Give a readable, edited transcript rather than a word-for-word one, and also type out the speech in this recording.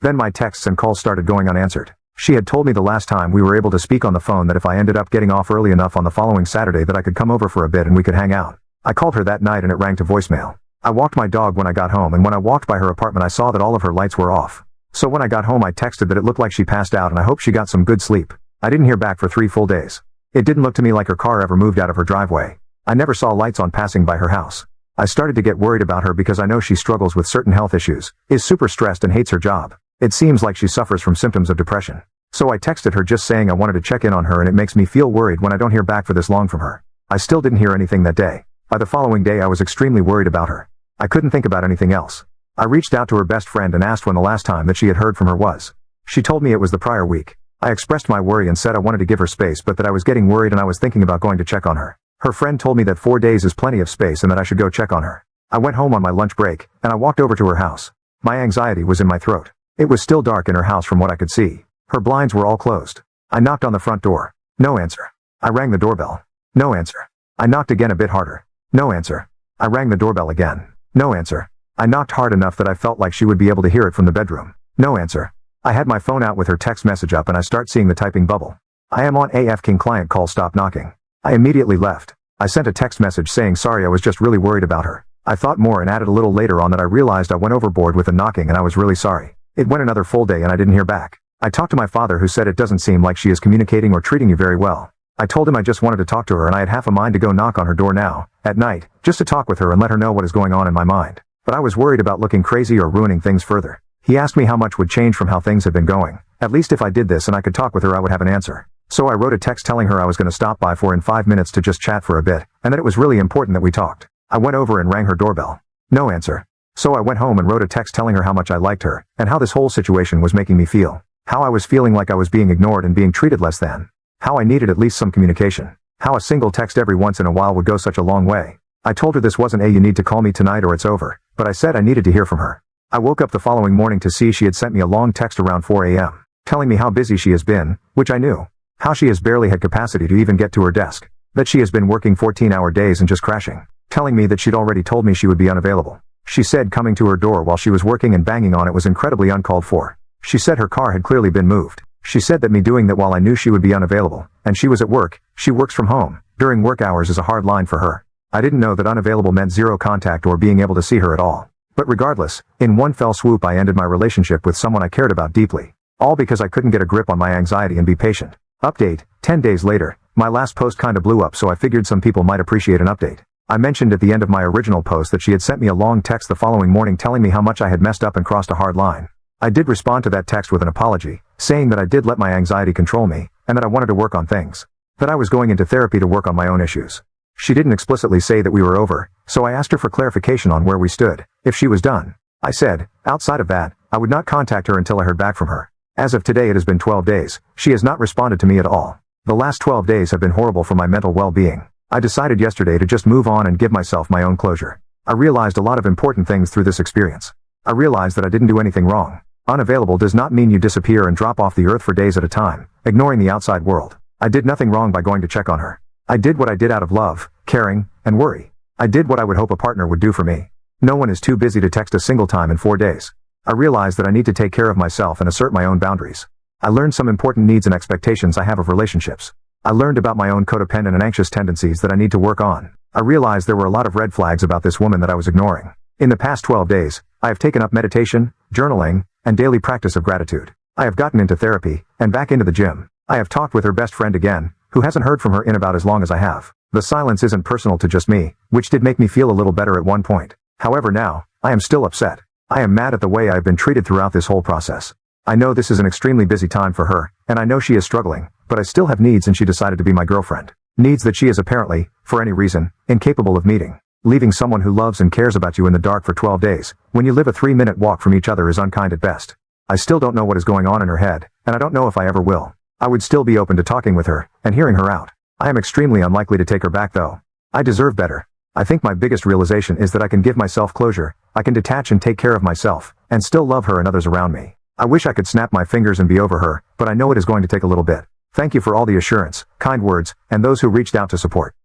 Then my texts and calls started going unanswered. She had told me the last time we were able to speak on the phone that if I ended up getting off early enough on the following Saturday that I could come over for a bit and we could hang out. I called her that night and it rang to voicemail. I walked my dog when I got home, and when I walked by her apartment I saw that all of her lights were off. So when I got home I texted that it looked like she passed out and I hope she got some good sleep. I didn't hear back for 3 full days. It didn't look to me like her car ever moved out of her driveway. I never saw lights on passing by her house. I started to get worried about her because I know she struggles with certain health issues, is super stressed and hates her job. It seems like she suffers from symptoms of depression. So I texted her just saying I wanted to check in on her, and it makes me feel worried when I don't hear back for this long from her. I still didn't hear anything that day. By the following day I was extremely worried about her. I couldn't think about anything else. I reached out to her best friend and asked when the last time that she had heard from her was. She told me it was the prior week. I expressed my worry and said I wanted to give her space, but that I was getting worried and I was thinking about going to check on her. Her friend told me that 4 days is plenty of space and that I should go check on her. I went home on my lunch break, and I walked over to her house. My anxiety was in my throat. It was still dark in her house from what I could see. Her blinds were all closed. I knocked on the front door. No answer. I rang the doorbell. No answer. I knocked again a bit harder. No answer. I rang the doorbell again. No answer. I knocked hard enough that I felt like she would be able to hear it from the bedroom. No answer. I had my phone out with her text message up and I start seeing the typing bubble. I am on AF King client call, stop knocking. I immediately left. I sent a text message saying sorry, I was just really worried about her. I thought more and added a little later on that I realized I went overboard with the knocking and I was really sorry. It went another full day and I didn't hear back. I talked to my father, who said it doesn't seem like she is communicating or treating you very well. I told him I just wanted to talk to her and I had half a mind to go knock on her door now, at night, just to talk with her and let her know what is going on in my mind. But I was worried about looking crazy or ruining things further. He asked me how much would change from how things had been going. At least if I did this and I could talk with her I would have an answer. So I wrote a text telling her I was going to stop by in 5 minutes to just chat for a bit, and that it was really important that we talked. I went over and rang her doorbell. No answer. So I went home and wrote a text telling her how much I liked her, and how this whole situation was making me feel. How I was feeling like I was being ignored and being treated less than. How I needed at least some communication. How a single text every once in a while would go such a long way. I told her this wasn't a "you need to call me tonight or it's over," but I said I needed to hear from her. I woke up the following morning to see she had sent me a long text around 4 a.m. telling me how busy she has been, which I knew. How she has barely had capacity to even get to her desk. That she has been working 14-hour days and just crashing. Telling me that she'd already told me she would be unavailable. She said coming to her door while she was working and banging on it was incredibly uncalled for. She said her car had clearly been moved. She said that me doing that while I knew she would be unavailable, and she was at work, she works from home, during work hours is a hard line for her. I didn't know that unavailable meant zero contact or being able to see her at all. But regardless, in one fell swoop I ended my relationship with someone I cared about deeply. All because I couldn't get a grip on my anxiety and be patient. Update, 10 days later, my last post kinda blew up, so I figured some people might appreciate an update. I mentioned at the end of my original post that she had sent me a long text the following morning telling me how much I had messed up and crossed a hard line. I did respond to that text with an apology, saying that I did let my anxiety control me, and that I wanted to work on things. That I was going into therapy to work on my own issues. She didn't explicitly say that we were over, so I asked her for clarification on where we stood, if she was done. I said, outside of that, I would not contact her until I heard back from her. As of today it has been 12 days, she has not responded to me at all. The last 12 days have been horrible for my mental well-being. I decided yesterday to just move on and give myself my own closure. I realized a lot of important things through this experience. I realized that I didn't do anything wrong. Unavailable does not mean you disappear and drop off the earth for days at a time, ignoring the outside world. I did nothing wrong by going to check on her. I did what I did out of love, caring, and worry. I did what I would hope a partner would do for me. No one is too busy to text a single time in 4 days. I realized that I need to take care of myself and assert my own boundaries. I learned some important needs and expectations I have of relationships. I learned about my own codependent and anxious tendencies that I need to work on. I realized there were a lot of red flags about this woman that I was ignoring. In the past 12 days, I have taken up meditation, journaling, and daily practice of gratitude. I have gotten into therapy, and back into the gym. I have talked with her best friend again, who hasn't heard from her in about as long as I have. The silence isn't personal to just me, which did make me feel a little better at one point. However now, I am still upset. I am mad at the way I have been treated throughout this whole process. I know this is an extremely busy time for her, and I know she is struggling, but I still have needs and she decided to be my girlfriend. Needs that she is apparently, for any reason, incapable of meeting. Leaving someone who loves and cares about you in the dark for 12 days, when you live a 3-minute walk from each other, is unkind at best. I still don't know what is going on in her head, and I don't know if I ever will. I would still be open to talking with her, and hearing her out. I am extremely unlikely to take her back though. I deserve better. I think my biggest realization is that I can give myself closure, I can detach and take care of myself, and still love her and others around me. I wish I could snap my fingers and be over her, but I know it is going to take a little bit. Thank you for all the assurance, kind words, and those who reached out to support.